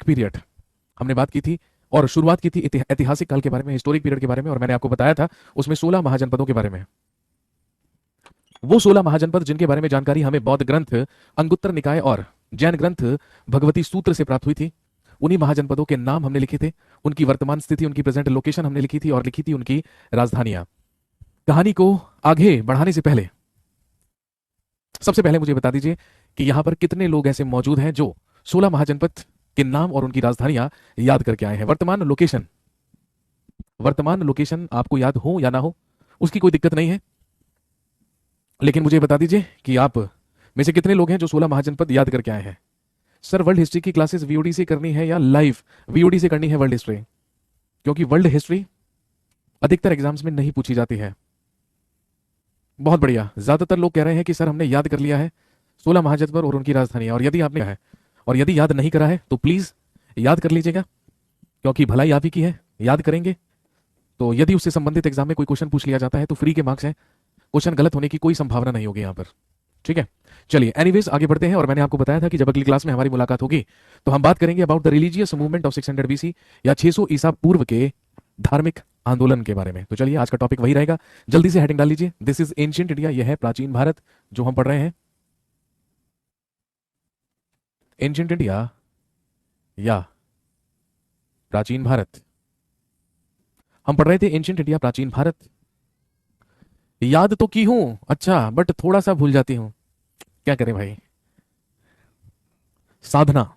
Period हमने बात की थी और शुरुआत की थी ऐतिहासिक काल के बारे में, हिस्टोरिक पीरियड के बारे में, और मैंने आपको बताया था उसमें 16 महाजनपदों के बारे में। वो 16 महाजनपद जिनके बारे में जानकारी हमें बौद्ध ग्रंथ अंगुत्तर निकाय और जैन ग्रंथ भगवती सूत्र से प्राप्त हुई थी, उन्हीं महाजनपदों के नाम हमने लिखे थे, उनकी वर्तमान स्थिति, उनकी प्रेजेंट लोकेशन हमने लिखी थी और लिखी थी उनकी राजधानियां। कहानी को आगे बढ़ाने से पहले सबसे पहले मुझे बता दीजिए कि यहां पर कितने लोग ऐसे मौजूद हैं जो 16 महाजनपद के नाम और उनकी राजधानियां याद करके आए हैं। वर्तमान लोकेशन आपको याद हो या ना हो उसकी कोई दिक्कत नहीं है, लेकिन मुझे बता दीजिए कि आप में से कितने लोग हैं जो 16 महाजनपद याद करके आए हैं। सर वर्ल्ड हिस्ट्री की क्लासेस वीओडी से करनी है या लाइव वीओडी से करनी है वर्ल्ड हिस्ट्री? क्योंकि वर्ल्ड हिस्ट्री अधिकतर एग्जाम्स में नहीं पूछी जाती है। बहुत बढ़िया, ज्यादातर लोग कह रहे हैं कि सर हमने याद कर लिया है 16 महाजनपद और उनकी राजधानियां, और यदि आपने है और यदि याद नहीं करा है तो प्लीज याद कर लीजिएगा, क्योंकि भलाई आप ही की है। याद करेंगे तो यदि उससे संबंधित एग्जाम में कोई क्वेश्चन पूछ लिया जाता है तो फ्री के मार्क्स हैं, क्वेश्चन गलत होने की कोई संभावना नहीं होगी यहां पर। ठीक है, चलिए एनीवेज आगे बढ़ते हैं। और मैंने आपको बताया था कि जब अगली क्लास में हमारी मुलाकात होगी तो हम बात करेंगे about the religious movement of 600 BC या 600 ईसा पूर्व के धार्मिक आंदोलन के बारे में। तो चलिए आज का टॉपिक वही रहेगा, जल्दी से हेडिंग डाल लीजिए। दिस इज एंशिएंट इंडिया, यह है प्राचीन भारत जो हम पढ़ रहे हैं। एंशिएंट इंडिया या प्राचीन भारत, हम पढ़ रहे थे एंशिएंट इंडिया प्राचीन भारत। याद तो की हूं, अच्छा, बट थोड़ा सा भूल जाती हूं, क्या करें भाई। साधना,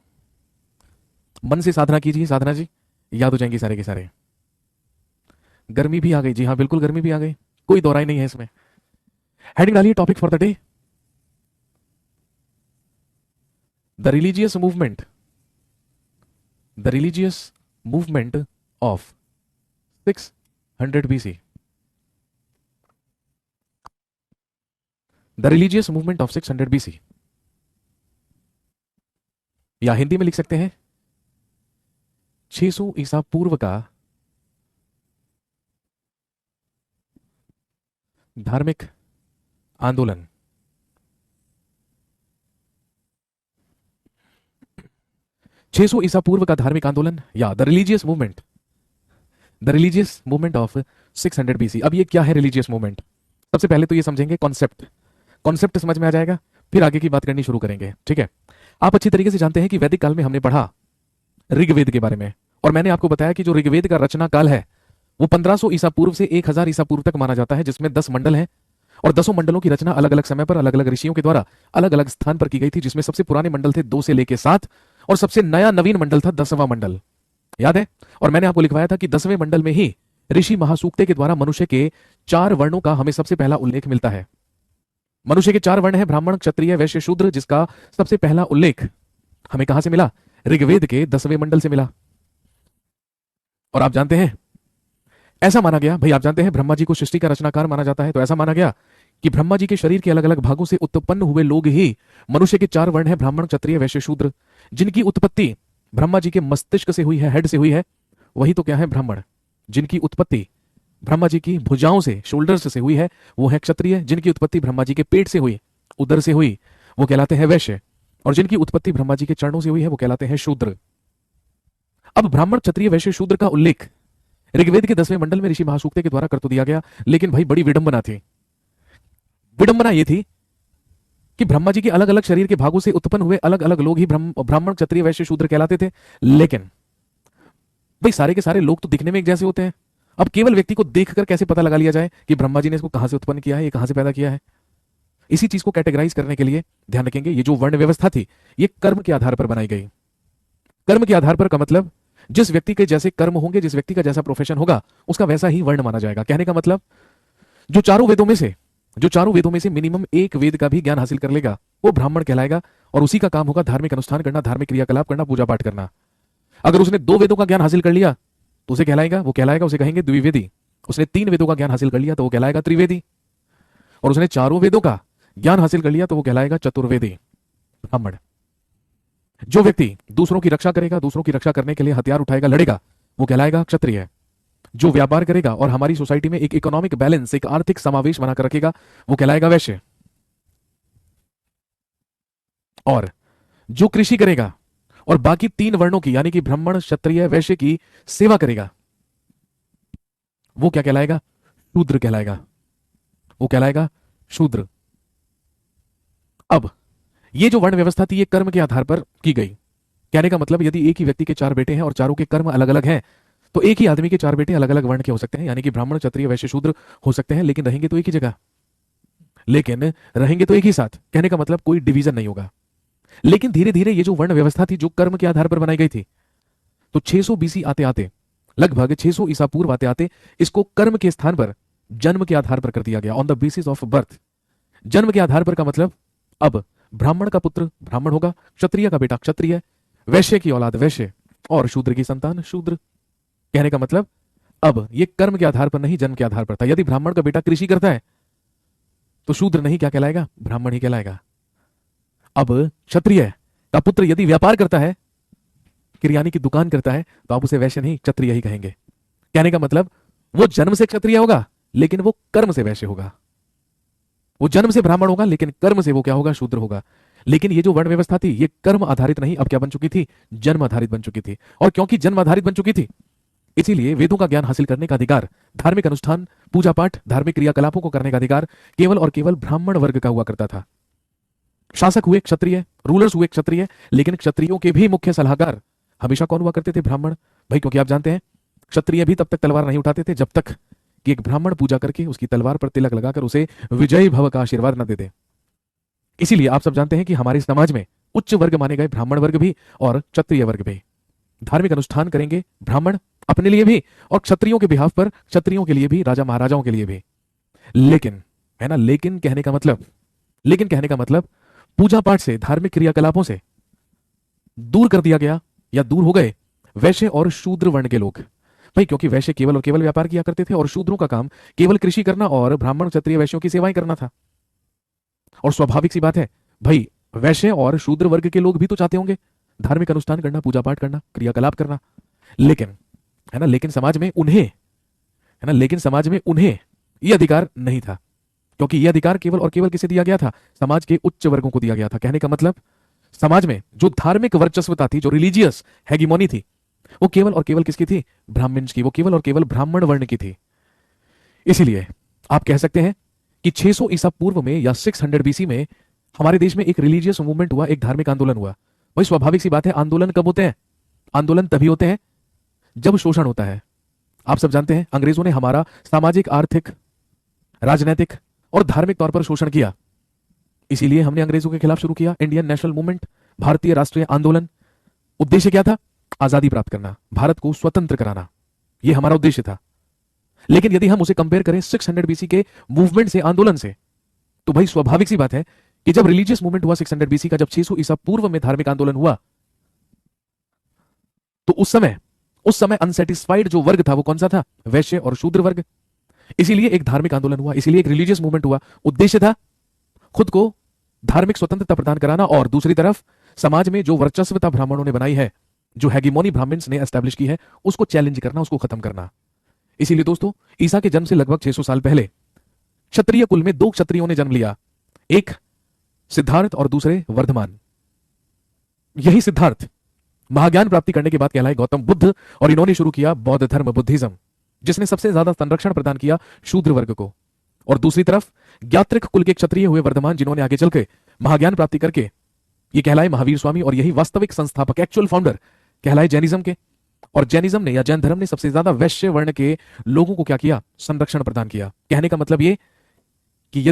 मन से साधना कीजिए साधना जी, याद हो जाएंगे सारे के सारे। गर्मी भी आ गई, जी हाँ बिल्कुल गर्मी भी आ गई, कोई दौराई नहीं है इसमें। हेडिंग डालिए topic for the day, the religious movement of 600 BC। The religious movement of 600 BC, या हिंदी में लिख सकते हैं 600 ईसा पूर्व का धार्मिक आंदोलन। छह सौ ईसा पूर्व का धार्मिक आंदोलन या the religious movement of 600 BC। अब ये क्या है रिलीजियस मूवमेंट? सबसे पहले तो ये समझेंगे कॉन्सेप्ट समझ में आ जाएगा, फिर आगे की बात करनी शुरू करेंगे। ठीक है, आप अच्छी तरीके से जानते हैं कि वैदिक काल में हमने पढ़ा ऋग्वेद के बारे में, और मैंने आपको बताया कि जो ऋग्वेद का रचना काल है वो 1500 ईसा पूर्व से 1000 ईसा पूर्व तक माना जाता है, जिसमें 10 मंडल हैं और 10 मंडलों की रचना अलग अलग समय पर अलग अलग ऋषियों के द्वारा अलग अलग स्थान पर की गई थी, जिसमें सबसे पुराने मंडल थे 2 से लेकर 7 और सबसे नवीन मंडल था 10वां मंडल, याद है। और मैंने आपको लिखवाया था कि 10वें मंडल में ही ऋषि महासूक्ते के द्वारा मनुष्य के 4 वर्णों का हमें सबसे पहला उल्लेख मिलता है। मनुष्य के 4 वर्ण है, ब्राह्मण, क्षत्रिय, वैश्य, शूद्र, जिसका सबसे पहला उल्लेख हमें कहां से मिला? ऋग्वेद के 10वें मंडल से मिला। और आप जानते हैं, ऐसा माना गया, भाई आप जानते हैं ब्रह्मा जी को सृष्टि का रचनाकार माना जाता है, तो ऐसा माना गया कि ब्रह्मा जी के शरीर के अलग अलग भागों से उत्पन्न हुए लोग ही मनुष्य के 4 वर्ण है, ब्राह्मण, क्षत्रिय, वैश्य, शूद्र, जिनकी उत्पत्ति ब्रह्मा जी के मस्तिष्क से हुई है, हेड से हुई है, वही तो क्या है ब्राह्मण। जिनकी उत्पत्ति ब्रह्मा जी की भुजाओं से, शोल्डर्स से हुई है, वो है क्षत्रिय। जिनकी उत्पत्ति ब्रह्मा जी के पेट से हुई, उदर से हुई, वो कहलाते हैं वैश्य। और जिनकी उत्पत्ति ब्रह्मा जी के चरणों से हुई है वो कहलाते हैं शूद्र। अब ब्राह्मण, क्षत्रिय, वैश्य, शूद्र का उल्लेख ऋग्वेद के 10वें मंडल में ऋषि महासूक्ते के द्वारा कर तो दिया गया, लेकिन भाई बड़ी विडंबना थी। विडंबना यह थी कि ब्रह्मा जी के अलग अलग शरीर के भागों से उत्पन्न हुए अलग अलग लोग ही ब्राह्मण, क्षत्रिय, वैश्य, शूद्र कहलाते थे। लेकिन भाई सारे के सारे लोग तो दिखने में एक जैसे होते हैं, अब केवल व्यक्ति को देखकर कैसे पता लगा लिया जाए कि ब्रह्मा जी ने इसको कहां से उत्पन्न किया है, ये कहां से पैदा किया है? इसी चीज को कैटेगराइज करने के लिए ध्यान रखेंगे, ये जो वर्ण व्यवस्था थी ये कर्म के आधार पर बनाई गई। कर्म के आधार पर का मतलब जिस व्यक्ति के जैसे कर्म होंगे, जिस व्यक्ति का जैसा प्रोफेशन होगा, उसका वैसा ही वर्ण माना जाएगा। कहने का मतलब जो चारों वेदों में से मिनिमम एक वेद का भी ज्ञान हासिल कर लेगा वो ब्राह्मण कहलाएगा, और उसी का काम होगा धार्मिक अनुष्ठान करना, धार्मिक क्रियाकलाप करना, पूजा पाठ करना। अगर उसने 2 वेदों का ज्ञान हासिल कर लिया तो उसे कहलाएगा उसे कहेंगे द्विवेदी। उसने 3 वेदों का ज्ञान हासिल कर लिया तो वो कहलाएगा त्रिवेदी, और उसने 4 वेदों का ज्ञान हासिल कर लिया तो वो कहलाएगा चतुर्वेदी ब्राह्मण। जो व्यक्ति दूसरों की रक्षा करेगा, दूसरों की रक्षा करने के लिए हथियार उठाएगा, लड़ेगा, वो कहलाएगा क्षत्रिय। जो व्यापार करेगा और हमारी सोसाइटी में एक इकोनॉमिक बैलेंस, एक आर्थिक समावेश बनाकर रखेगा, वो कहलाएगा वैश्य। और जो कृषि करेगा और बाकी 3 वर्णों की यानी कि ब्राह्मण, क्षत्रिय, वैश्य की सेवा करेगा, वो क्या कहलाएगा? शूद्र कहलाएगा। वो कहलाएगा शूद्र। अब ये जो वर्ण व्यवस्था थी ये कर्म के आधार पर की गई। कहने का मतलब यदि एक ही व्यक्ति के 4 बेटे हैं और चारों के कर्म अलग अलग हैं, तो एक ही आदमी के 4 बेटे अलग अलग वर्ण के हो सकते हैं, यानी कि ब्राह्मण, क्षत्रिय, वैश्य, शूद्र हो सकते हैं, लेकिन रहेंगे तो एक ही जगह, लेकिन रहेंगे तो एक ही साथ। कहने का मतलब कोई डिवीजन नहीं होगा। लेकिन धीरे धीरे ये जो वर्ण व्यवस्था थी जो कर्म के आधार पर बनाई गई थी, तो 600 बीसी आते आते, लगभग 600 ईसा पूर्व आते आते, इसको कर्म के स्थान पर जन्म के आधार पर कर दिया गया, on the basis of birth. जन्म के आधार पर का मतलब अब ब्राह्मण का पुत्र ब्राह्मण होगा, क्षत्रिय का बेटा क्षत्रिय, वैश्य की औलाद वैश्य और शूद्र की संतान शूद्र। कहने का मतलब अब ये कर्म के आधार पर नहीं, जन्म के आधार पर था। यदि ब्राह्मण का बेटा कृषि करता है तो शूद्र नहीं क्या कहलाएगा? ब्राह्मण ही कहलाएगा। अब क्षत्रिय का पुत्र यदि व्यापार करता है, किरयानी की दुकान करता है, तो आप उसे वैश्य नहीं क्षत्रिय ही कहेंगे। कहने का मतलब वो जन्म से क्षत्रिय होगा लेकिन वो कर्म से वैश्य होगा। वो जन्म से ब्राह्मण होगा लेकिन कर्म से वो क्या होगा? शूद्र होगा। लेकिन ये जो वर्ण व्यवस्था थी ये कर्म आधारित नहीं, अब क्या बन चुकी थी? जन्म आधारित बन चुकी थी। और क्योंकि जन्म आधारित बन चुकी थी, इसीलिए वेदों का ज्ञान हासिल करने का अधिकार, धार्मिक अनुष्ठान, पूजा पाठ, धार्मिक क्रियाकलापों को करने का अधिकार केवल और केवल ब्राह्मण वर्ग का हुआ करता था। शासक हुए क्षत्रिय, रूलर्स हुए क्षत्रिय, लेकिन क्षत्रियों के भी मुख्य सलाहकार हमेशा कौन हुआ करते थे? ब्राह्मण। भाई क्योंकि आप जानते हैं क्षत्रिय भी तब तक तलवार नहीं उठाते थे जब तक कि एक ब्राह्मण पूजा करके उसकी तलवार पर तिलक लगाकर उसे विजयी भव का आशीर्वाद न दे दे। इसीलिए आप सब जानते हैं कि हमारे समाज में उच्च वर्ग माने गए ब्राह्मण वर्ग भी और क्षत्रिय वर्ग भी। धार्मिक अनुष्ठान करेंगे ब्राह्मण अपने लिए भी और क्षत्रियों के बिहाफ पर क्षत्रियों के लिए भी, राजा महाराजाओं के लिए भी। लेकिन है ना, लेकिन कहने का मतलब पूजा पाठ से, धार्मिक क्रियाकलापों से दूर कर दिया गया या दूर हो गए वैश्य और शूद्र वर्ण के लोग। भाई क्योंकि वैश्य केवल और केवल व्यापार किया करते थे और शूद्रों का काम केवल कृषि करना और ब्राह्मण क्षत्रिय वैश्यों की सेवाएं करना था। और स्वाभाविक सी बात है भाई, वैश्य और शूद्र वर्ग के लोग भी तो चाहते होंगे धार्मिक अनुष्ठान करना, पूजा पाठ करना, क्रियाकलाप करना। लेकिन है ना, लेकिन समाज में उन्हें यह अधिकार नहीं था, क्योंकि यह अधिकार केवल और केवल किसे दिया गया था? समाज के उच्च वर्गों को दिया गया था। कहने का मतलब समाज में जो धार्मिक वर्चस्वता थी, जो रिलीजियस हेगेमोनी थी, वो केवल और केवल किसकी थी? ब्राह्मण्स की। वो केवल और केवल ब्राह्मण वर्ण की थी। इसीलिए आप कह सकते हैं कि 600 ईसा पूर्व में या 600 बीसी में हमारे देश में एक रिलीजियस मूवमेंट हुआ, एक धार्मिक आंदोलन हुआ। वही स्वाभाविक सी बात है, आंदोलन कब होते हैं? आंदोलन तभी होते हैं जब शोषण होता है। आप सब जानते हैं अंग्रेजों ने हमारा सामाजिक, आर्थिक, राजनैतिक और धार्मिक तौर पर शोषण किया। इसीलिए हमने अंग्रेजों के खिलाफ शुरू किया इंडियन नेशनल मूवमेंट, भारतीय राष्ट्रीय आंदोलन। उद्देश्य क्या था? आजादी प्राप्त करना, भारत को स्वतंत्र कराना, यह हमारा उद्देश्य था। लेकिन यदि हम उसे कंपेयर करें 600 बीसी के मूवमेंट से, आंदोलन से, तो भाई स्वाभाविक सी बात है कि जब रिलीजियस मूवमेंट हुआ 600 बीसी का, जब 600 ईसा पूर्व में धार्मिक आंदोलन हुआ, तो उस समय अनसेटिस्फाइड जो वर्ग था वो कौन सा था? वैश्य और शूद्र वर्ग। इसीलिए एक धार्मिक आंदोलन हुआ, इसीलिए एक रिलीजियस मूवमेंट हुआ। उद्देश्य था खुद को धार्मिक स्वतंत्रता प्रदान कराना और दूसरी तरफ समाज में जो वर्चस्वता ब्राह्मणों ने बनाई है, जो हेगेमोनी ब्राह्मण्स ने एस्टैब्लिश की है, उसको चैलेंज करना, उसको खत्म करना। इसीलिए दोस्तों ईसा के जन्म से लगभग 600 साल पहले क्षत्रिय कुल में 2 क्षत्रियों ने जन्म लिया, एक सिद्धार्थ और दूसरे वर्धमान। यही सिद्धार्थ महाज्ञान प्राप्ति करने के बाद कहलाए गौतम बुद्ध, और इन्होंने शुरू किया बौद्ध धर्म, बुद्धिज्म, जिसने सबसे ज्यादा संरक्षण प्रदान किया शूद्र वर्ग को। और दूसरी तरफ ज्ञात्रिक कुल के क्षत्रिय हुए वर्धमान, जिन्होंने आगे चलकर महाज्ञान प्राप्ति करके ये कहलाए महावीर स्वामी, और यही वास्तविक संस्थापक, एक्चुअल फाउंडर कहलाए जैनिज्म के। और जैनिज्म ने या जैन धर्म ने सबसे ज्यादा वैश्य वर्ण के लोगों को क्या किया? संरक्षण प्रदान किया। कहने का मतलब ये कि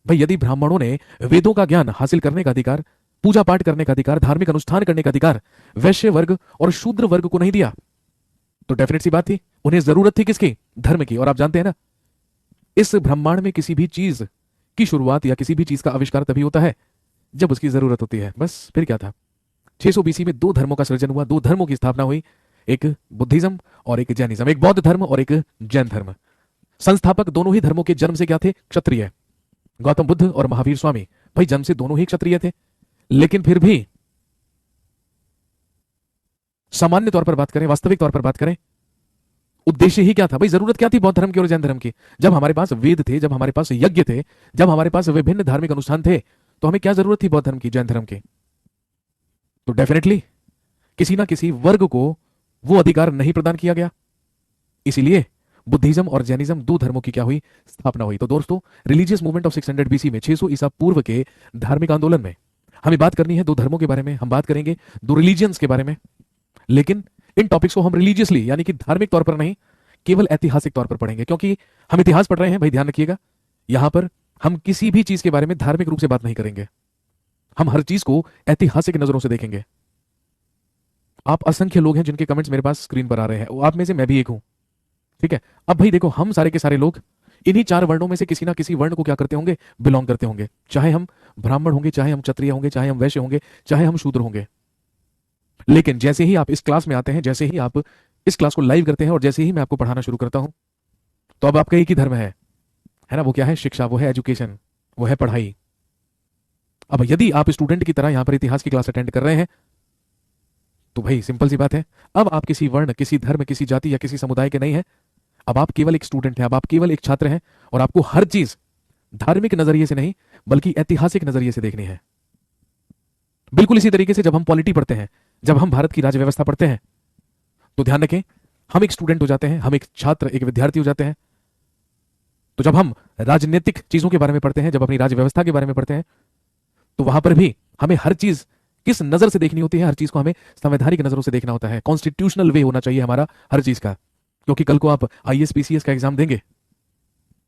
यदि ब्राह्मणों ने वेदों का ज्ञान हासिल करने का अधिकार, पूजा पाठ करने का अधिकार, धार्मिक अनुष्ठान करने का अधिकार वैश्य वर्ग और शूद्र वर्ग को नहीं दिया, तो डेफिनेट सी बात थी उन्हें जरूरत थी किसकी? धर्म की। और आप जानते हैं ना, इस ब्रह्मांड में किसी भी चीज की शुरुआत या किसी भी चीज का आविष्कार तभी होता है जब उसकी जरूरत होती है। बस फिर क्या था? 600 बीसी में 2 धर्मों का सृजन हुआ, 2 धर्मों की स्थापना हुई, एक बुद्धिज्म और एक जैनिज्म, एक बौद्ध धर्म और एक जैन धर्म। संस्थापक दोनों ही धर्मों के जन्म से क्या थे? क्षत्रिय। गौतम बुद्ध और महावीर स्वामी भाई जन्म से दोनों ही क्षत्रिय थे। लेकिन फिर भी सामान्य तौर पर बात करें, वास्तविक तौर पर बात करें, उद्देश्य ही क्या था? भाई जरूरत क्या थी बौद्ध धर्म की और जैन धर्म की? जब हमारे पास वेद थे, जब हमारे पास यज्ञ थे, जब हमारे पास विभिन्न धार्मिक अनुष्ठान थे, तो हमें क्या जरूरत थी बौद्ध धर्म की, जैन धर्म की? तो डेफिनेटली किसी ना किसी वर्ग को वो अधिकार नहीं प्रदान किया गया, इसीलिए बुद्धिज्म और जैनिज्म दो धर्मों की क्या हुई, स्थापना हुई। तो दोस्तों, रिलीजियस मूवमेंट ऑफ 600 बीसी में 600 ईसा पूर्व के धार्मिक आंदोलन में हमें बात करनी है दो धर्मों के बारे में, हम बात करेंगे दो रिलीजियंस के बारे में, लेकिन इन टॉपिक्स को हम रिलीजियसली यानी कि धार्मिक तौर पर नहीं, केवल ऐतिहासिक तौर पर पढ़ेंगे, क्योंकि हम इतिहास पढ़ रहे हैं भाई, ध्यान रखिएगा। यहां पर हम किसी भी चीज के बारे में धार्मिक रूप से बात नहीं करेंगे, हम हर चीज को ऐतिहासिक नजरों से देखेंगे। आप असंख्य लोग हैं जिनके कमेंट्स मेरे पास स्क्रीन पर आ रहे हैं, आप में से मैं भी एक हूं, ठीक है। अब भाई देखो, हम सारे के सारे लोग इन्हीं चार वर्णों में से किसी ना किसी वर्ण को क्या करते होंगे, बिलोंग करते होंगे, चाहे हम ब्राह्मण होंगे, चाहे हम क्षत्रिय होंगे, चाहे हम वैश्य होंगे, चाहे हम शूद्र होंगे। लेकिन जैसे ही आप इस क्लास में आते हैं, जैसे ही आप इस क्लास को लाइव करते हैं और जैसे ही मैं आपको पढ़ाना शुरू करता हूं, तो अब आपका एक ही धर्म है ना, वो क्या है, शिक्षा, वो है एजुकेशन, वो है पढ़ाई। अब यदि आप स्टूडेंट की तरह यहां पर इतिहास की क्लास अटेंड कर रहे हैं, तो भाई सिंपल सी बात है, अब आप किसी वर्ण, किसी धर्म, किसी जाति या किसी समुदाय के नहीं है, अब आप केवल एक स्टूडेंट हैं, अब आप केवल एक छात्र हैं, और आपको हर चीज धार्मिक नजरिए से नहीं बल्कि ऐतिहासिक नजरिए से देखनी है। बिल्कुल इसी तरीके से जब हम पॉलिटी पढ़ते हैं, जब हम भारत की राज्य व्यवस्था पढ़ते हैं, तो ध्यान रखें, हम एक स्टूडेंट हो जाते हैं, हम एक छात्र, एक विद्यार्थी हो जाते हैं। तो जब हम राजनीतिक चीजों के बारे में पढ़ते हैं, जब अपनी राज्य व्यवस्था के बारे में पढ़ते हैं, तो वहां पर भी हमें हर चीज किस नजर से देखनी होती है, हर चीज को हमें संवैधानिक नजरों से देखना होता है, कॉन्स्टिट्यूशनल वे होना चाहिए हमारा हर चीज का। क्योंकि कल को आप आईएएस पीसीएस का एग्जाम देंगे,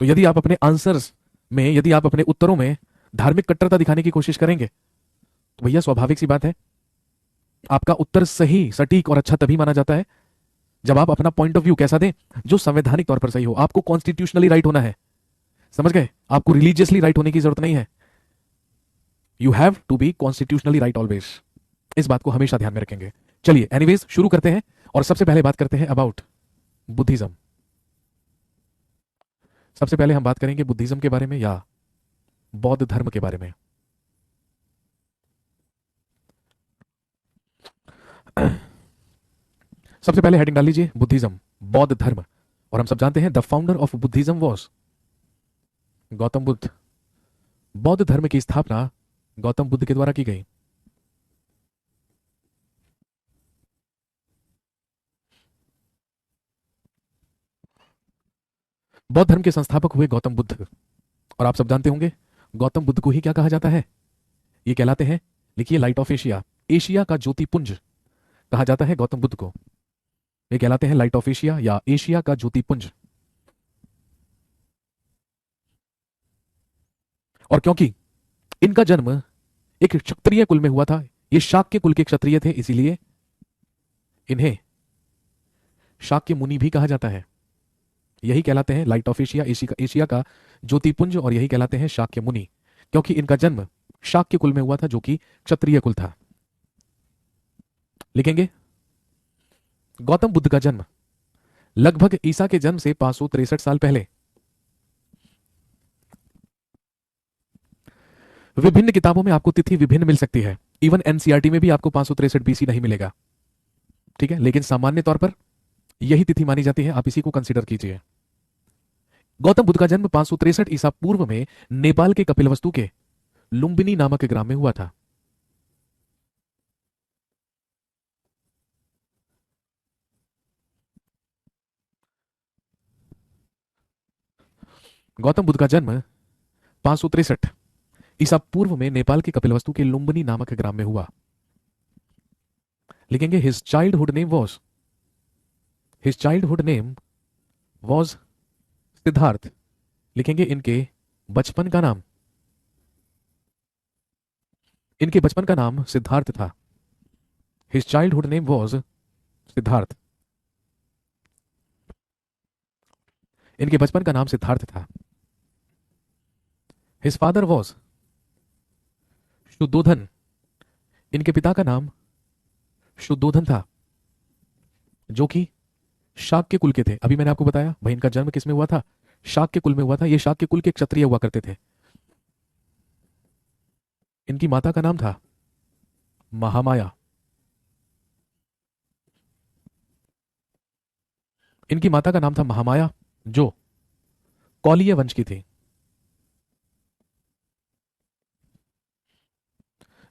तो यदि आप अपने आंसर्स में, यदि आप अपने उत्तरों में धार्मिक कट्टरता दिखाने की कोशिश करेंगे, तो भैया स्वाभाविक सी बात है, आपका उत्तर सही, सटीक और अच्छा तभी माना जाता है जब आप अपना पॉइंट ऑफ व्यू कैसा दें, जो संवैधानिक तौर पर सही हो। आपको कॉन्स्टिट्यूशनली राइट होना है, समझ गए, आपको रिलीजियसली राइट होने की जरूरत नहीं है। You have to be constitutionally right always, इस बात को हमेशा ध्यान में रखेंगे। चलिए एनीवेज शुरू करते हैं, और सबसे पहले बात करते हैं अबाउट बुद्धिज्म। सबसे पहले हम बात करेंगे बुद्धिज्म के बारे में या बौद्ध धर्म के बारे में। सबसे पहले हेडिंग डाल लीजिए, बुद्धिज्म, बौद्ध धर्म। और हम सब जानते हैं the founder of Buddhism was Gautam Buddha. बौद्ध धर्म की स्थापना गौतम बुद्ध के द्वारा की गई। बौद्ध धर्म के संस्थापक हुए गौतम बुद्ध, और आप सब जानते होंगे गौतम बुद्ध को ही क्या कहा जाता है, ये कहलाते हैं, लिखिए, लाइट ऑफ एशिया, एशिया का ज्योतिपुंज कहा जाता है गौतम बुद्ध को। ये कहलाते हैं लाइट ऑफ एशिया या एशिया का ज्योतिपुंज। और क्योंकि इनका जन्म एक क्षत्रिय कुल में हुआ था, ये शाक्य कुल के क्षत्रिय थे, इसीलिए इन्हें शाक्य मुनि भी कहा जाता है। यही कहलाते हैं लाइट ऑफ एशिया, एशिया का ज्योतिपुंज, और यही कहलाते हैं शाक्य मुनि, क्योंकि इनका जन्म शाक्य कुल में हुआ था, जो कि क्षत्रिय कुल था। लिखेंगे, गौतम बुद्ध का जन्म लगभग ईसा के जन्म से 563 साल पहले। विभिन्न किताबों में आपको तिथि विभिन्न मिल सकती है, इवन एनसीईआरटी में भी आपको 563 बीसी नहीं मिलेगा, ठीक है, लेकिन सामान्य तौर पर यही तिथि मानी जाती है, आप इसी को कंसीडर कीजिए। गौतम बुद्ध का जन्म 563 ईसा पूर्व में नेपाल के कपिलवस्तु के लुम्बिनी नामक ग्राम में हुआ था। गौतम बुद्ध का जन्म 563 ईसा पूर्व में नेपाल के कपिलवस्तु के लुम्बिनी नामक ग्राम में हुआ। लिखेंगे, his childhood name was Siddharth. लिखेंगे, इनके बचपन का नाम सिद्धार्थ था। His childhood name was Siddharth, इनके बचपन का नाम सिद्धार्थ था। हिज फादर वॉज शुद्धोधन, इनके पिता का नाम शुद्धोधन था, जो कि शाक्य कुल के थे। अभी मैंने आपको बताया भाई इनका जन्म किस में हुआ था, शाक्य कुल में हुआ था, ये शाक्य कुल के क्षत्रिय हुआ करते थे। इनकी माता का नाम था महामाया, इनकी माता का नाम था महामाया, जो कौलीय वंश की थी,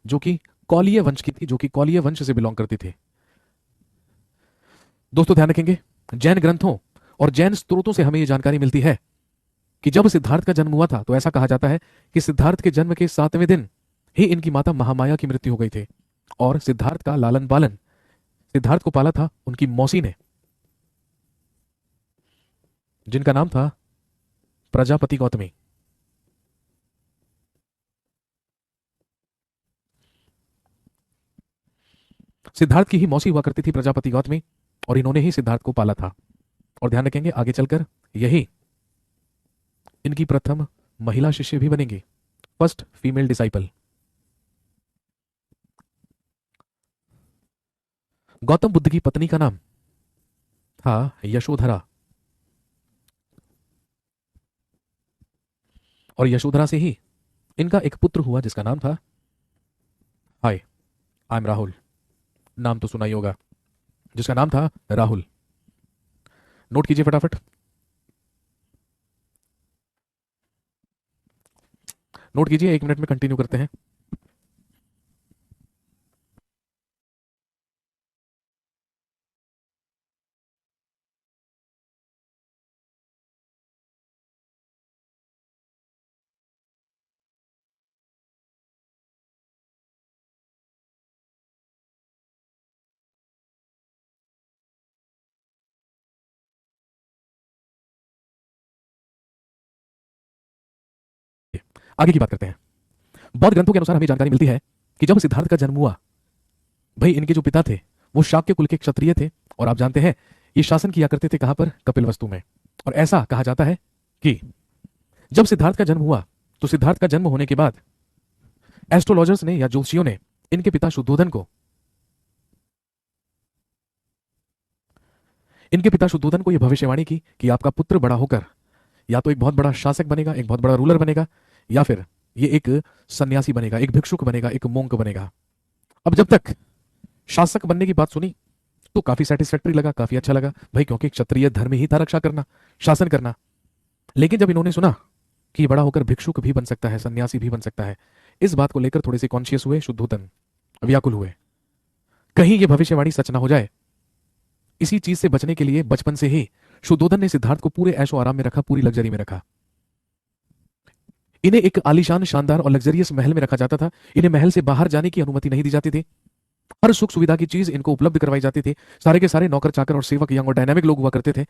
जो कि कौलीय वंश की थी, जो कि कौलीय वंश से बिलोंग करती थी। दोस्तों ध्यान रखेंगे, जैन ग्रंथों और जैन स्त्रोतों से हमें यह जानकारी मिलती है कि जब सिद्धार्थ का जन्म हुआ था तो ऐसा कहा जाता है कि सिद्धार्थ के जन्म के 7वें दिन ही इनकी माता महामाया की मृत्यु हो गई थी, और सिद्धार्थ का लालन पालन, सिद्धार्थ को पाला था उनकी मौसी ने, जिनका नाम था प्रजापति गौतमी। सिद्धार्थ की ही मौसी हुआ करती थी प्रजापति गौतमी, और इन्होंने ही सिद्धार्थ को पाला था। और ध्यान रखेंगे आगे चलकर यही इनकी प्रथम महिला शिष्य भी बनेंगी, first female disciple. Gautam Buddha की पत्नी का नाम था यशोधरा, और यशोधरा से ही इनका एक पुत्र हुआ जिसका नाम था, हाय आई एम राहुल, नाम तो सुना ही होगा, जिसका नाम था राहुल। नोट कीजिए फटाफट, नोट कीजिए, 1 मिनट में कंटिन्यू करते हैं। आगे की बात करते हैं। बौद्ध ग्रंथों के अनुसार हमें जानकारी मिलती है कि जब सिद्धार्थ का जन्म हुआ, भाई इनके जो पिता थे वो शाक्य कुल के क्षत्रिय थे, और आप जानते हैं ये शासन किया करते थे कहां पर, कपिलवस्तु में। और ऐसा कहा जाता है कि जब सिद्धार्थ का जन्म हुआ तो सिद्धार्थ का जन्म होने के बाद एस्ट्रोलॉजर्स ने या ज्योतिषियों ने इनके पिता शुद्धोधन को, इनके पिता शुद्धोधन को यह भविष्यवाणी की कि आपका पुत्र बड़ा होकर या तो एक बहुत बड़ा शासक बनेगा, एक बहुत बड़ा रूलर बनेगा, या फिर ये एक सन्यासी बनेगा, एक भिक्षुक बनेगा, एक मोंक बनेगा। अब जब तक शासक बनने की बात सुनी तो काफी सेटिस्फैक्टरी लगा, काफी अच्छा लगा भाई, क्योंकि क्षत्रिय धर्म ही था रक्षा करना, शासन करना। लेकिन जब इन्होंने सुना कि बड़ा होकर भिक्षुक भी बन सकता है, सन्यासी भी बन सकता है, इस बात को लेकर थोड़े से कॉन्शियस हुए शुद्धोधन, व्याकुल हुए, कहीं ये भविष्यवाणी सच ना हो जाए। इसी चीज से बचने के लिए बचपन से ही शुद्धोधन ने सिद्धार्थ को पूरे ऐशो आराम में रखा, पूरी लग्जरी में रखा। इन्हें एक आलीशान, शानदार और लग्जरियस महल में रखा जाता था। इन्हें महल से बाहर जाने की अनुमति नहीं दी जाती थी। हर सुख सुविधा की चीज इनको उपलब्ध करवाई जाती थी। सारे के सारे नौकर चाकर और सेवक यंग और डायनामिक लोग हुआ करते थे।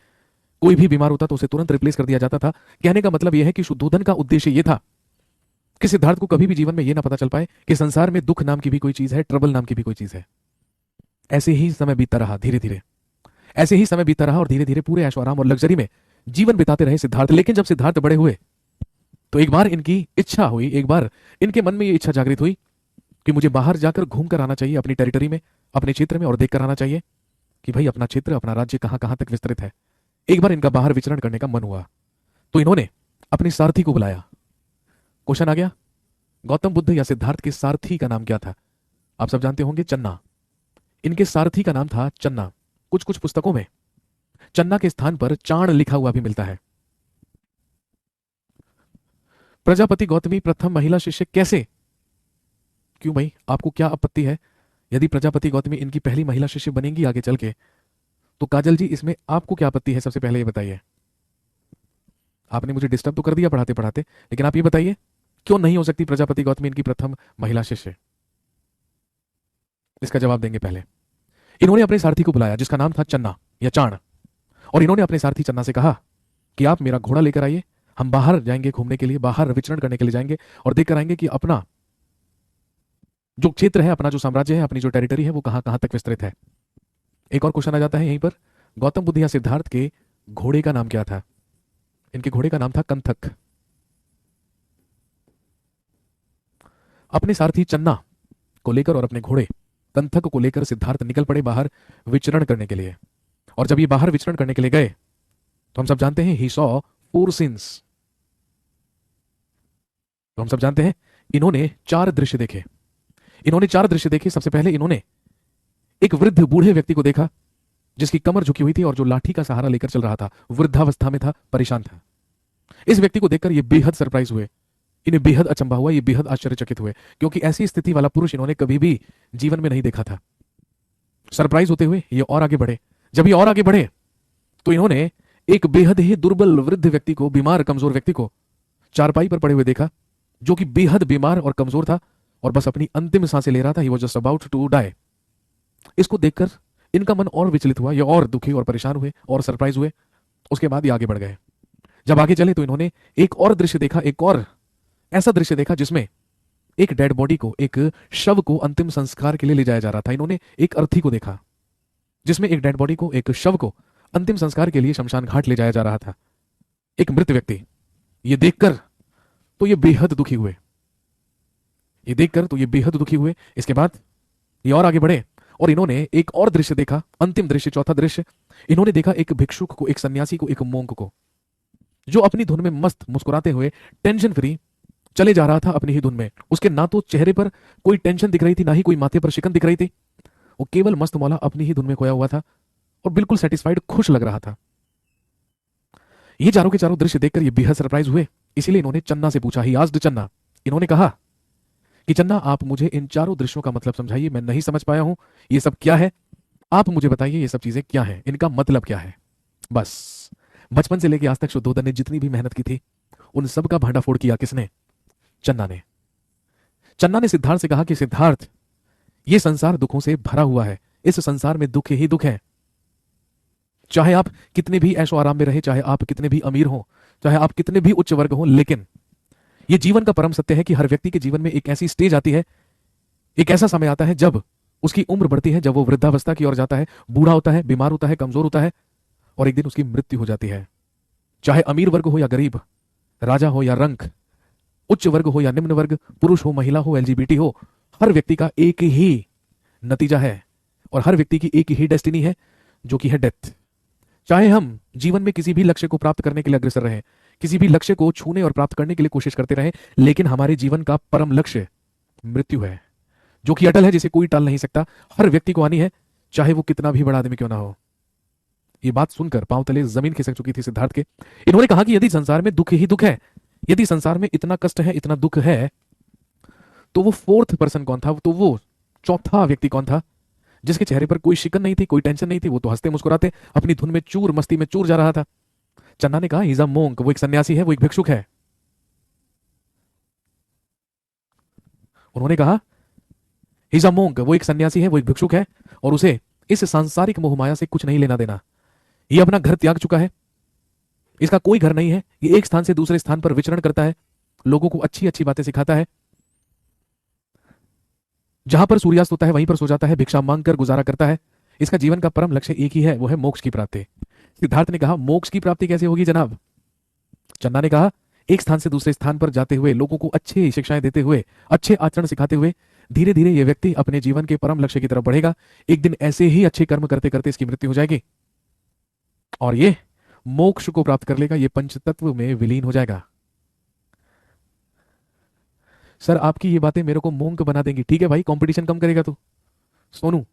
कोई भी बीमार होता तो उसे तुरंत रिप्लेस कर दिया जाता था। कहने का मतलब यह है कि शुद्धोधन का उद्देश्य यह था कि सिद्धार्थ को कभी भी जीवन में यह ना पता चल पाए कि संसार में दुख नाम की भी कोई चीज है, ट्रबल नाम की भी कोई चीज है। ऐसे ही समय बीतता रहा, धीरे धीरे ऐसे ही समय बीतता रहा, और धीरे धीरे पूरे ऐशो आराम और लग्जरी में जीवन बिताते रहे सिद्धार्थ। लेकिन जब सिद्धार्थ बड़े हुए तो एक बार इनकी इच्छा हुई, एक बार इनके मन में ये इच्छा जागृत हुई कि मुझे बाहर जाकर घूम कर आना चाहिए, अपनी टेरिटरी में, अपने क्षेत्र में, और देख कर आना चाहिए कि भाई अपना क्षेत्र, अपना राज्य कहां कहां तक विस्तृत है। एक बार इनका बाहर विचरण करने का मन हुआ तो इन्होंने अपने सारथी को बुलाया। क्वेश्चन आ गया, गौतम बुद्ध या सिद्धार्थ के सारथी का नाम क्या था? आप सब जानते होंगे, चन्ना। इनके सारथी का नाम था चन्ना। कुछ कुछ पुस्तकों में चन्ना के स्थान पर चाण लिखा हुआ भी मिलता है। प्रजापति गौतमी प्रथम महिला शिष्य कैसे? क्यों भाई, आपको क्या आपत्ति है यदि प्रजापति गौतमी इनकी पहली महिला शिष्य बनेंगी आगे चल के? तो काजल जी, इसमें आपको क्या आपत्ति है? सबसे पहले ये बताइए। आपने मुझे डिस्टर्ब तो कर दिया पढ़ाते पढ़ाते, लेकिन आप ये बताइए क्यों नहीं हो सकती प्रजापति गौतमी इनकी प्रथम महिला शिष्य? इसका जवाब देंगे पहले। इन्होंने अपने सारथी को बुलाया जिसका नाम था चन्ना या चाण, और इन्होंने अपने सारथी चन्ना से कहा कि आप मेरा घोड़ा लेकर आइए, हम बाहर जाएंगे घूमने के लिए, बाहर विचरण करने के लिए जाएंगे और देखकर आएंगे कि अपना जो क्षेत्र है, अपना जो साम्राज्य है, अपनी जो टेरिटरी है, वो कहां कहां तक विस्तृत है। एक और क्वेश्चन आ जाता है यहीं पर, गौतम बुद्ध या सिद्धार्थ के घोड़े का नाम क्या था? इनके घोड़े का नाम था कंथक। अपने सारथी चन्ना को लेकर और अपने घोड़े कंथक को लेकर सिद्धार्थ निकल पड़े बाहर विचरण करने के लिए। और जब ये बाहर विचरण करने के लिए गए तो हम सब जानते हैं ही सॉ 4 सीन्स। तो हम सब जानते हैं इन्होंने 4 दृश्य देखे। इन्होंने 4 दृश्य देखे। सबसे पहले इन्होंने एक वृद्ध बूढ़े व्यक्ति को देखा जिसकी कमर झुकी हुई थी और जो लाठी का सहारा लेकर चल रहा था, वृद्धावस्था में था, परेशान था। इस व्यक्ति को देखकर ये बेहद सरप्राइज हुए इन्हें बेहद अचंभा हुआ, ये बेहद आश्चर्यचकित हुए, क्योंकि ऐसी स्थिति वाला पुरुष इन्होंने कभी भी जीवन में नहीं देखा था। सरप्राइज होते हुए ये और आगे बढ़े। जब ये और आगे बढ़े तो इन्होंने एक बेहद ही दुर्बल वृद्ध व्यक्ति को, बीमार कमजोर व्यक्ति को चारपाई पर पड़े हुए देखा, जो कि बेहद बीमार और कमजोर था और बस अपनी अंतिम सांसें ले रहा था। He was just about to die. इसको देखकर इनका मन और विचलित हुआ, ये और दुखी और परेशान हुए और सरप्राइज हुए। उसके बाद ये आगे बढ़ गए। जब आगे चले तो इन्होंने एक और दृश्य देखा, एक और ऐसा दृश्य देखा जिसमें एक डेड बॉडी को, एक शव को अंतिम संस्कार के लिए ले जाया जा रहा था। इन्होंने एक अर्थी को देखा जिसमें एक डेड बॉडी को, एक शव को अंतिम संस्कार के लिए शमशान घाट ले जाया जा रहा था। एक मृत व्यक्ति। ये देखकर तो ये बेहद दुखी हुए, ये देखकर तो ये बेहद दुखी हुए। इसके बाद ये और आगे बढ़े और इन्होंने एक और दृश्य देखा, अंतिम दृश्य, चौथा दृश्य। इन्होंने देखा एक भिक्षुक को, एक सन्यासी को, एक मोंक को, जो अपनी धुन में मस्त मुस्कुराते हुए टेंशन फ्री चले जा रहा था अपनी ही धुन में। उसके ना तो चेहरे पर कोई टेंशन दिख रही थी, ना ही कोई माथे पर शिकन दिख रही थी। वो केवल मस्त मौला अपनी ही धुन में खोया हुआ था और बिल्कुल सेटिस्फाइड, खुश लग रहा था। ये चारों के चारों दृश्य देखकर ये बेहद सरप्राइज हुए। इसीलिए इन्होंने चन्ना से पूछा, ही आस्क्ड चन्ना। इन्होंने कहा कि चन्ना, आप मुझे इन चारों दृश्यों का मतलब समझाइए, मैं नहीं समझ पाया हूं, ये सब क्या है? आप मुझे बताइए ये सब चीजें क्या है, इनका मतलब क्या है? बस बचपन से लेकर आज तक शुद्धोदन ने जितनी भी मेहनत की थी उन सब का भांडाफोड़ किया किसने? चन्ना ने। चन्ना ने सिद्धार्थ से कहा कि सिद्धार्थ, ये संसार दुखों से भरा हुआ है, इस संसार में दुख ही दुख है। चाहे आप कितने भी ऐशो आराम में रहे, चाहे आप कितने भी अमीर हो, चाहे आप कितने भी उच्च वर्ग हो, लेकिन ये जीवन का परम सत्य है कि हर व्यक्ति के जीवन में एक ऐसी स्टेज आती है, एक ऐसा समय आता है जब उसकी उम्र बढ़ती है, जब वो वृद्धावस्था की ओर जाता है, बूढ़ा होता है, बीमार होता है, कमजोर होता है और एक दिन उसकी मृत्यु हो जाती है। चाहे अमीर वर्ग हो या गरीब, राजा हो या रंक, उच्च वर्ग हो या निम्न वर्ग, पुरुष हो, महिला हो, एलजीबीटी हो, हर व्यक्ति का एक ही नतीजा है और हर व्यक्ति की एक ही डेस्टिनी है, जो कि है डेथ। चाहे हम जीवन में किसी भी लक्ष्य को प्राप्त करने के लिए अग्रसर रहें, किसी भी लक्ष्य को छूने और प्राप्त करने के लिए कोशिश करते रहें, लेकिन हमारे जीवन का परम लक्ष्य मृत्यु है, जो कि अटल है, जिसे कोई टाल नहीं सकता, हर व्यक्ति को आनी है, चाहे वो कितना भी बड़ा आदमी क्यों ना हो। ये बात सुनकर पांव तले जमीन खिसक चुकी थी सिद्धार्थ के। इन्होंने कहा कि यदि संसार में दुख ही दुख है, यदि संसार में इतना कष्ट है, इतना दुख है, तो वो फोर्थ पर्सन कौन था? तो वो चौथा व्यक्ति कौन था जिसके चेहरे पर कोई शिकन नहीं थी, कोई टेंशन नहीं थी? वो तो हंसते मुस्कुराते अपनी धुन में चूर, मस्ती में चूर जा रहा था। चन्ना ने कहा, ही इज अ मोंक, वो एक सन्यासी है, वो एक भिक्षुक है। उन्होंने कहा, ही इज अ मोंक, वो एक सन्यासी है, वो एक भिक्षुक है और उसे इस सांसारिक मोहमाया से कुछ नहीं लेना देना। ये अपना घर त्याग चुका है, इसका कोई घर नहीं है, ये एक स्थान से दूसरे स्थान पर विचरण करता है, लोगों को अच्छी अच्छी बातें सिखाता है, जहां पर सूर्यास्त होता है वहीं पर सो जाता है, भिक्षा मांगकर गुजारा करता है। इसका जीवन का परम लक्ष्य एक ही है, वो है मोक्ष की प्राप्ति। सिद्धार्थ ने कहा, मोक्ष की प्राप्ति कैसे होगी जनाब? चन्ना ने कहा, एक स्थान से दूसरे स्थान पर जाते हुए, लोगों को अच्छी शिक्षाएं देते हुए, अच्छे आचरण सिखाते हुए धीरे धीरे यह व्यक्ति अपने जीवन के परम लक्ष्य की तरफ बढ़ेगा। एक दिन ऐसे ही अच्छे कर्म करते करते इसकी मृत्यु हो जाएगी और ये मोक्ष को प्राप्त कर लेगा, ये पंचतत्व में विलीन हो जाएगा। सर, आपकी ये बातें मेरे को मोंक बना देंगी। ठीक है भाई, कंपटीशन कम करेगा तू। सोनू,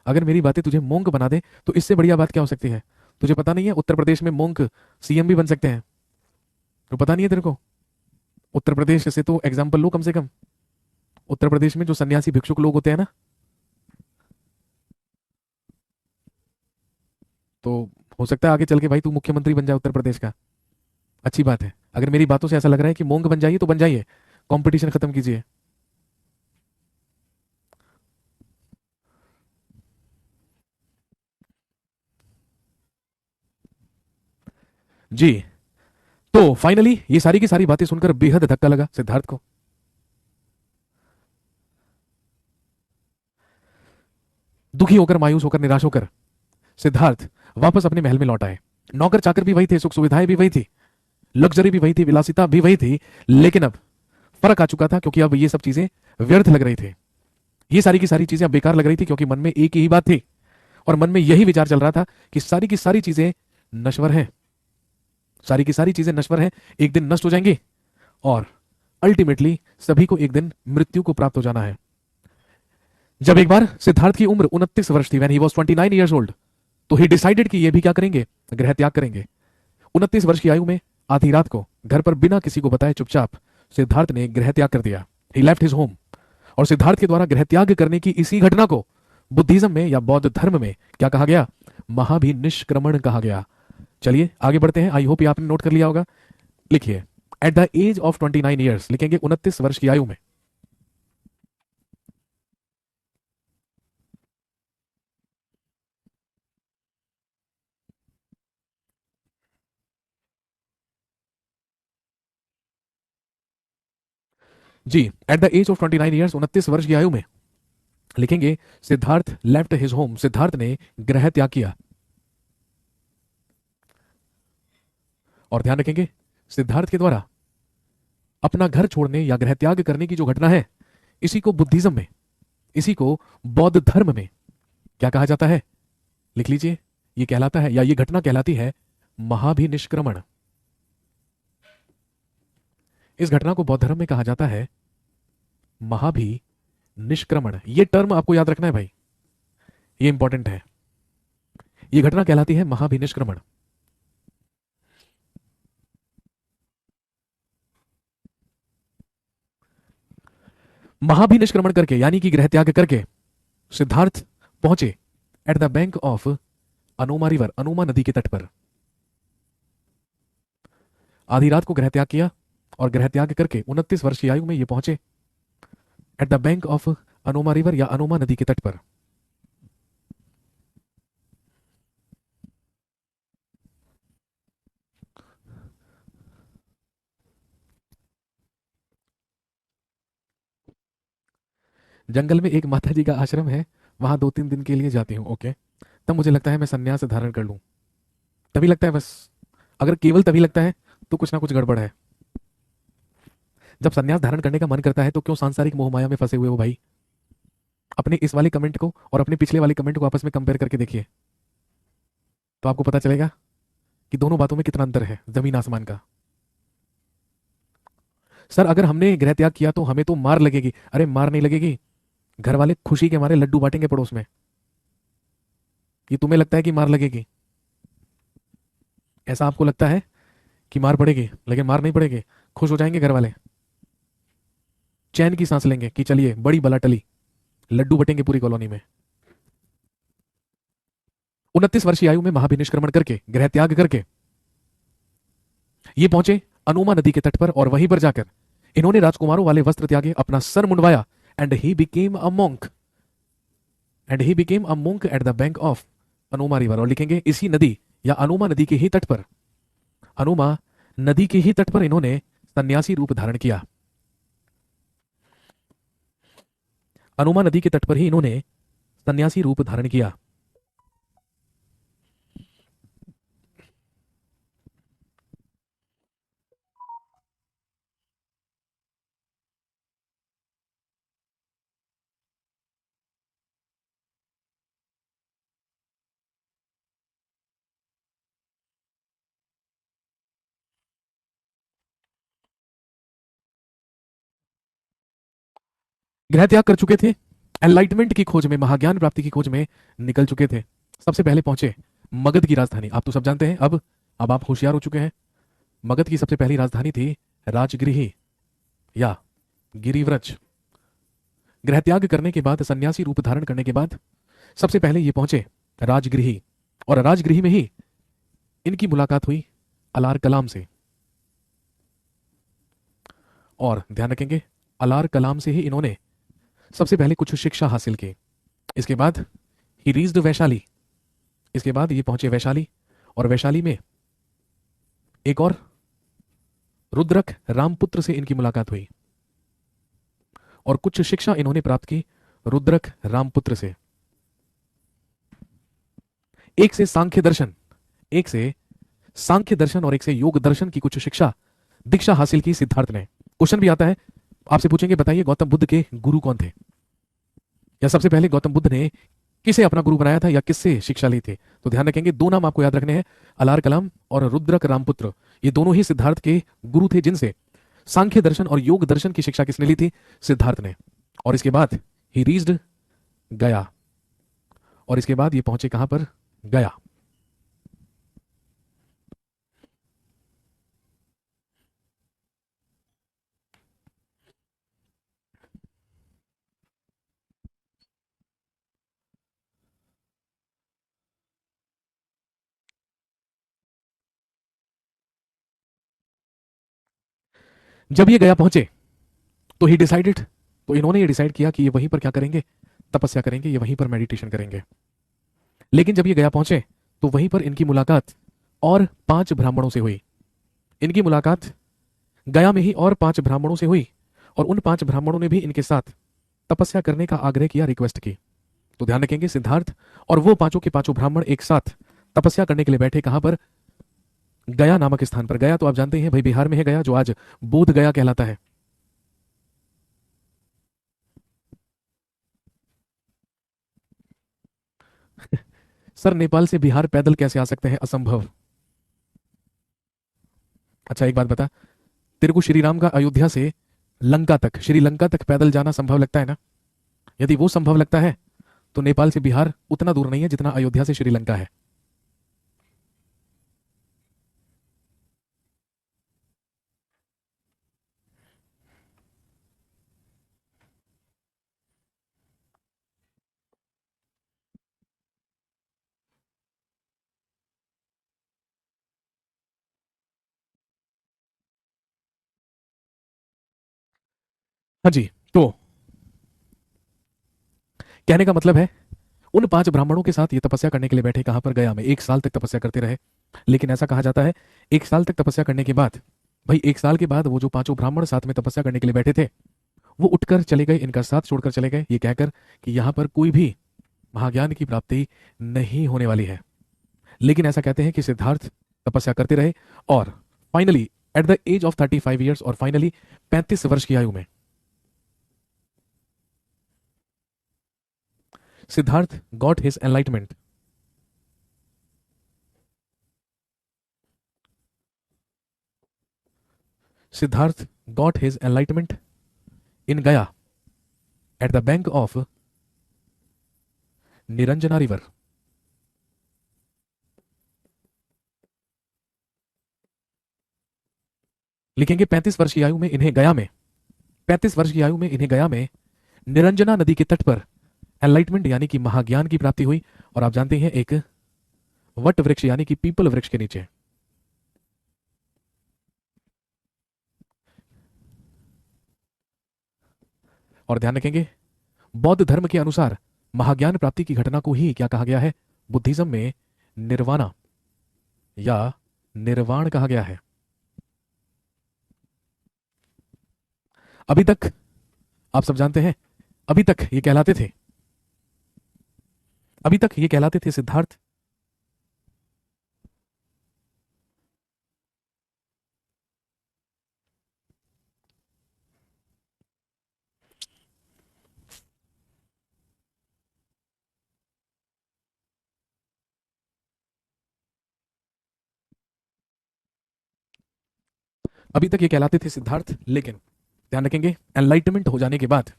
अगर मेरी बातें तुझे मोंक बना दे तो इससे बढ़िया बात क्या हो सकती है? तुझे पता नहीं है उत्तर प्रदेश में मोंक सीएम भी बन सकते हैं? तो पता नहीं है तेरे को? उत्तर प्रदेश से तो एग्जाम्पल लो कम से कम। उत्तर प्रदेश में जो सन्यासी भिक्षुक लोग होते हैं ना, तो हो सकता है आगे चल के भाई तू मुख्यमंत्री बन जाए उत्तर प्रदेश का। अच्छी बात है। अगर मेरी बातों से ऐसा लग रहा है कि मोंक बन जाइए तो बन जाइए, कंपटीशन खत्म कीजिए। जी, तो फाइनली ये सारी की सारी बातें सुनकर बेहद धक्का लगा सिद्धार्थ को। दुखी होकर, मायूस होकर, निराश होकर सिद्धार्थ वापस अपने महल में लौट आए। नौकर चाकर भी वही थे, सुख सुविधाएं भी वही थी, लग्जरी भी वही थी, विलासिता भी वही थी, लेकिन अब फर्क आ चुका था, क्योंकि अब ये सब चीजें व्यर्थ लग रही थी। ये सारी की सारी चीजें अब बेकार लग रही थी, क्योंकि मन में एक ही बात थी और मन में यही विचार चल रहा था कि सारी की सारी चीजें नश्वर हैं, सारी की सारी चीजें नश्वर हैं, एक दिन नष्ट हो जाएंगी और अल्टीमेटली सभी को एक दिन मृत्यु को प्राप्त हो जाना है। जब एक बार सिद्धार्थ की उम्र 29 वर्ष थी, when he was 29 years old, तो ही डिसाइडेड कि ये भी क्या करेंगे, ग्रह त्याग करेंगे। 29 वर्ष की आयु में आधी रात को घर पर बिना किसी को बताए चुपचाप सिद्धार्थ ने गृह त्याग कर दिया। ही लेफ्ट हिज होम। और सिद्धार्थ के द्वारा गृह त्याग करने की इसी घटना को बुद्धिज्म में या बौद्ध धर्म में क्या कहा गया? महाभिनिष्क्रमण कहा गया। चलिए आगे बढ़ते हैं। आई होप ये आपने नोट कर लिया होगा। लिखिए, at the age of 29 years, लिखेंगे 29 वर्ष की आयु में। जी, at the age of 29 years, 29 वर्ष की आयु में, लिखेंगे Siddhartha left his home, Siddhartha ने गृह त्याग किया। और ध्यान रखेंगे, सिद्धार्थ के द्वारा अपना घर छोड़ने या गृह त्याग करने की जो घटना है, इसी को बुद्धिज्म में, इसी को बौद्ध धर्म में क्या कहा जाता है? लिख लीजिए, ये कहलाता है या ये घटना कहलाती है महाभिनिष्क्रमण। इस घटना को बौद्ध धर्म में कहा जाता है महाभिनिष्क्रमण। ये टर्म आपको याद रखना है भाई, ये इंपॉर्टेंट है। ये घटना कहलाती है महाभिनिष्क्रमण। महाभिनिष्क्रमण करके यानी कि गृह त्याग करके सिद्धार्थ पहुंचे eight the bank of Anoma river, Anoma नदी के तट पर। आधी रात को गृह त्याग किया और गृह त्याग करके 29 वर्ष की आयु में ये पहुंचे eight the bank of Anoma river या अनोमा नदी के तट पर। जंगल में एक माता जी का आश्रम है, वहां 2-3 दिन के लिए जाती हूँ। ओके, तब मुझे लगता है मैं संन्यास धारण कर लूं। तभी लगता है बस, अगर केवल तभी लगता है तो कुछ ना कुछ गड़बड़ है। जब संन्यास धारण करने का मन करता है तो क्यों सांसारिक मोह माया में फंसे हुए हो भाई? अपने इस वाले कमेंट को और अपने पिछले वाले कमेंट को आपस में कंपेयर करके देखिए, तो आपको पता चलेगा कि दोनों बातों में कितना अंतर है, जमीन आसमान का। सर अगर हमने गृह त्याग किया तो हमें तो मार लगेगी। अरे मार नहीं लगेगी, घर वाले खुशी के मारे लड्डू बांटेंगे पड़ोस में। ये तुम्हें लगता है कि मार लगेगी, ऐसा आपको लगता है कि मार पड़ेगी, लेकिन मार नहीं पड़ेगी। खुश हो जाएंगे घर वाले, चैन की सांस लेंगे कि चलिए बड़ी बला टली, लड्डू बटेंगे पूरी कॉलोनी में। 29 वर्षीय आयु में महाभिनिष्क्रमण करके, गृह त्याग करके ये पहुंचे अनोमा नदी के तट पर और वहीं पर जाकर इन्होंने राजकुमारों वाले वस्त्र त्यागे, अपना सर मुंडवाया and he became a monk, and he became a monk at the bank of Anoma river. और लिखेंगे इसी नदी या अनोमा नदी के ही तट पर, अनोमा नदी के ही तट पर इन्होंने सन्यासी रूप धारण किया। अनोमा नदी के तट पर ही इन्होंने सन्यासी रूप धारण किया। गृह त्याग कर चुके थे, एनलाइटमेंट की खोज में, महाज्ञान प्राप्ति की खोज में निकल चुके थे। सबसे पहले पहुंचे मगध की राजधानी। आप तो सब जानते हैं, अब आप होशियार हो चुके हैं। मगध की सबसे पहली राजधानी थी राजगृही या गिरिव्रज। गृह त्याग करने के बाद, सन्यासी रूप धारण करने के बाद सबसे पहले ये पहुंचे राजगृही, और राजगृही में ही इनकी मुलाकात हुई अलार कलाम से। और ध्यान रखेंगे, अलार कलाम से ही इन्होंने सबसे पहले कुछ शिक्षा हासिल की। इसके बाद ही रीच्ड वैशाली, इसके बाद ये पहुंचे वैशाली, और वैशाली में एक और रुद्रक रामपुत्र से इनकी मुलाकात हुई और कुछ शिक्षा इन्होंने प्राप्त की रुद्रक रामपुत्र से। एक से सांख्य दर्शन, एक से सांख्य दर्शन और एक से योग दर्शन की कुछ शिक्षा दीक्षा हासिल की सिद्धार्थ ने। क्वेश्चन भी आता है, आपसे पूछेंगे बताइए गौतम बुद्ध के गुरु कौन थे, या सबसे पहले गौतम बुद्ध ने किसे अपना गुरु बनाया था या किससे शिक्षा ली थी? तो ध्यान रखेंगे, दो नाम आपको याद रखने हैं, अलार कलाम और रुद्रक रामपुत्र। ये दोनों ही सिद्धार्थ के गुरु थे, जिनसे सांख्य दर्शन और योग दर्शन की शिक्षा किसने ली थी? सिद्धार्थ ने। और इसके बाद ही रीच्ड गया, और इसके बाद ये पहुंचे कहां पर? गया। जब ये गया पहुंचे तो ही डिसाइडेड, तो इन्होंने ये डिसाइड किया कि ये वहीं पर क्या करेंगे, तपस्या करेंगे, ये वहीं पर मेडिटेशन करेंगे। लेकिन जब ये गया पहुंचे तो वहीं पर इनकी मुलाकात और 5 ब्राह्मणों से हुई। इनकी मुलाकात गया में ही और 5 ब्राह्मणों से हुई, और उन 5 ब्राह्मणों ने भी इनके साथ तपस्या करने का आग्रह किया, रिक्वेस्ट की। तो ध्यान रखेंगे, सिद्धार्थ और वो पांचों के पांचों ब्राह्मण एक साथ तपस्या करने के लिए बैठे। कहां पर? गया नामक स्थान पर। गया तो आप जानते हैं भाई बिहार में है गया, जो आज बोध गया कहलाता है। सर नेपाल से बिहार पैदल कैसे आ सकते हैं? असंभव। अच्छा एक बात बता, तेरे को श्री राम का अयोध्या से लंका तक, श्रीलंका तक पैदल जाना संभव लगता है ना? यदि वो संभव लगता है तो नेपाल से बिहार उतना दूर नहीं है जितना अयोध्या से श्रीलंका है। हाँ जी, तो कहने का मतलब है, उन 5 ब्राह्मणों के साथ ये तपस्या करने के लिए बैठे। कहां पर? गया में। 1 साल तक तपस्या करते रहे। लेकिन ऐसा कहा जाता है 1 साल तक तपस्या करने के बाद, भाई 1 साल के बाद वो जो पांचों ब्राह्मण साथ में तपस्या करने के लिए बैठे थे, वो उठकर चले गए, इनका साथ छोड़कर चले गए, ये कहकर कि यहां पर कोई भी महाज्ञान की प्राप्ति नहीं होने वाली है। लेकिन ऐसा कहते हैं कि सिद्धार्थ तपस्या करते रहे और finally at the age of 35 years, और फाइनली 35 वर्ष की आयु में Siddhartha got his enlightenment. Siddhartha got his enlightenment in Gaya at the bank of Niranjana river. लिखेंगे 35 वर्ष की आयु में इन्हें गया में, 35 वर्ष की आयु में इन्हें गया में निरंजना नदी के तट पर एनलाइटमेंट यानी कि महाज्ञान की प्राप्ति हुई। और आप जानते हैं एक वट वृक्ष यानी कि पीपल वृक्ष के नीचे। और ध्यान रखेंगे, बौद्ध धर्म के अनुसार महाज्ञान प्राप्ति की घटना को ही क्या कहा गया है? बुद्धिज्म में निर्वाणा या निर्वाण कहा गया है। अभी तक आप सब जानते हैं, अभी तक ये कहलाते थे, अभी तक ये कहलाते थे सिद्धार्थ। अभी तक ये कहलाते थे सिद्धार्थ, लेकिन ध्यान रखेंगे एनलाइटमेंट हो जाने के बाद,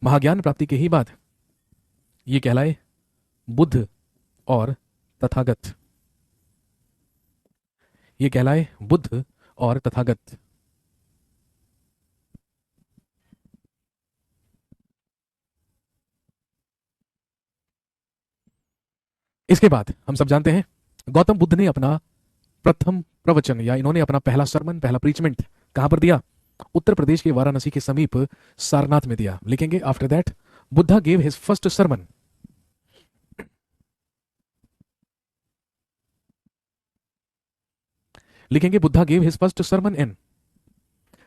महाज्ञान प्राप्ति के ही बाद ये कहलाए बुद्ध और तथागत। ये कहलाए बुद्ध और तथागत। इसके बाद हम सब जानते हैं गौतम बुद्ध ने अपना प्रथम प्रवचन या इन्होंने अपना पहला सरमन, पहला प्रीचमेंट कहां पर दिया? उत्तर प्रदेश के वाराणसी के समीप सारनाथ में दिया। लिखेंगे after that Buddha gave his first sermon, लिखेंगे Buddha gave his first sermon in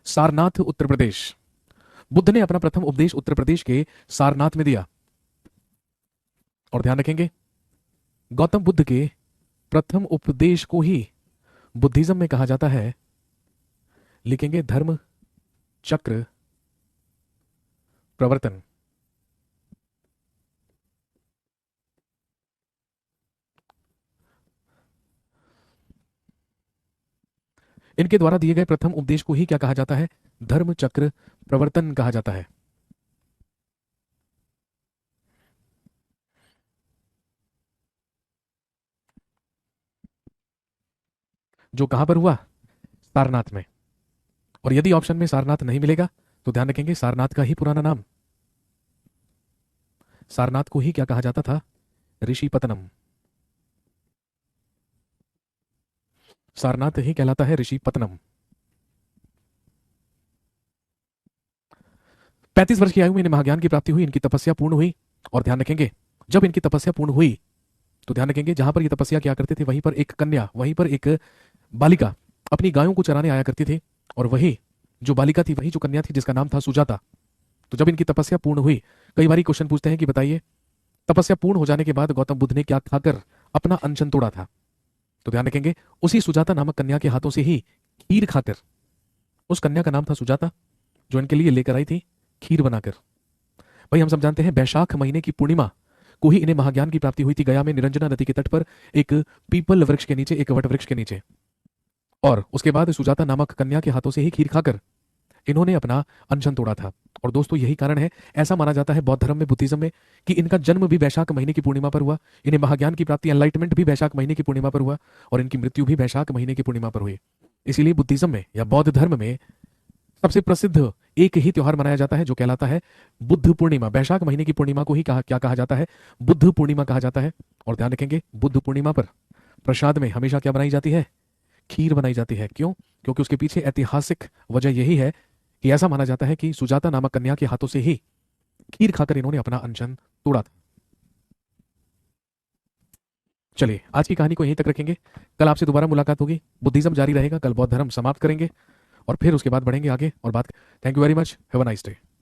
Sarnath, Uttar Pradesh. Buddha ने अपना प्रथम उपदेश उत्तर प्रदेश के सारनाथ में दिया। और ध्यान रखेंगे गौतम बुद्ध के प्रथम उपदेश को ही बुद्धिज्म में कहा जाता है, लिखेंगे धर्म चक्र प्रवर्तन। इनके द्वारा दिए गए प्रथम उपदेश को ही क्या कहा जाता है? धर्म चक्र प्रवर्तन कहा जाता है। जो कहां पर हुआ? सारनाथ में। और यदि ऑप्शन में सारनाथ नहीं मिलेगा तो ध्यान रखेंगे सारनाथ का ही पुराना नाम, सारनाथ को ही क्या कहा जाता था? ऋषिपतनम। सारनाथ ही कहलाता है ऋषिपतनम। 35 वर्ष की आयु में इन्हें महाज्ञान की प्राप्ति हुई, इनकी तपस्या पूर्ण हुई। और ध्यान रखेंगे, जब इनकी तपस्या पूर्ण हुई तो ध्यान रखेंगे, जहां पर ये तपस्या किया करते थे वहीं पर एक कन्या, वहीं पर एक बालिका अपनी गायों को चराने आया करती थी। और वही जो बालिका थी, वही जो कन्या थी, जिसका नाम था सुजाता। तो जब इनकी तपस्या पूर्ण हुई, कई बार क्वेश्चन पूछते हैं कि बताइए तपस्या पूर्ण हो जाने के बाद गौतम बुद्ध ने क्या खाकर अपना अनशन तोड़ा था। तो ध्यान रखेंगे, उसी सुजाता नामक कन्या के हाथों से ही खीर खाकर, उस कन्या का नाम था सुजाता, जो इनके लिए लेकर आई थी खीर बनाकर। भाई हम सब जानते हैं बैशाख महीने की पूर्णिमा को ही इन्हें महाज्ञान की प्राप्ति हुई थी, गया में निरंजना नदी के तट पर एक पीपल वृक्ष के नीचे, एक वट वृक्ष के नीचे। और उसके बाद सुजाता नामक कन्या के हाथों से ही खीर खाकर इन्होंने अपना अनशन तोड़ा था। और दोस्तों यही कारण है, ऐसा माना जाता है बौद्ध धर्म में, बुद्धिज्म में, कि इनका जन्म भी वैशाख महीने की पूर्णिमा पर हुआ, इन्हें महाज्ञान की प्राप्ति, एनलाइटमेंट भी वैशाख महीने की पूर्णिमा पर हुआ, और इनकी मृत्यु भी वैशाख महीने की पूर्णिमा पर हुई। इसीलिए बुद्धिज्म में या बौद्ध धर्म में सबसे प्रसिद्ध एक ही त्योहार मनाया जाता है, जो कहलाता है बुद्ध पूर्णिमा। वैशाख महीने की पूर्णिमा को ही क्या कहा जाता है? बुद्ध पूर्णिमा कहा जाता है। और ध्यान रखेंगे, बुद्ध पूर्णिमा पर प्रसाद में हमेशा क्या बनाई जाती है? खीर बनाई जाती है। क्यों? क्योंकि उसके पीछे ऐतिहासिक वजह यही है कि ऐसा माना जाता है कि सुजाता नामक कन्या के हाथों से ही खीर खाकर इन्होंने अपना अनशन तोड़ा था। चलिए आज की कहानी को यहीं तक रखेंगे, कल आपसे दोबारा मुलाकात होगी। बुद्धिज्म जारी रहेगा, कल बौद्ध धर्म समाप्त करेंगे और फिर उसके बाद बढ़ेंगे आगे और बात। Thank you very much, have a nice day.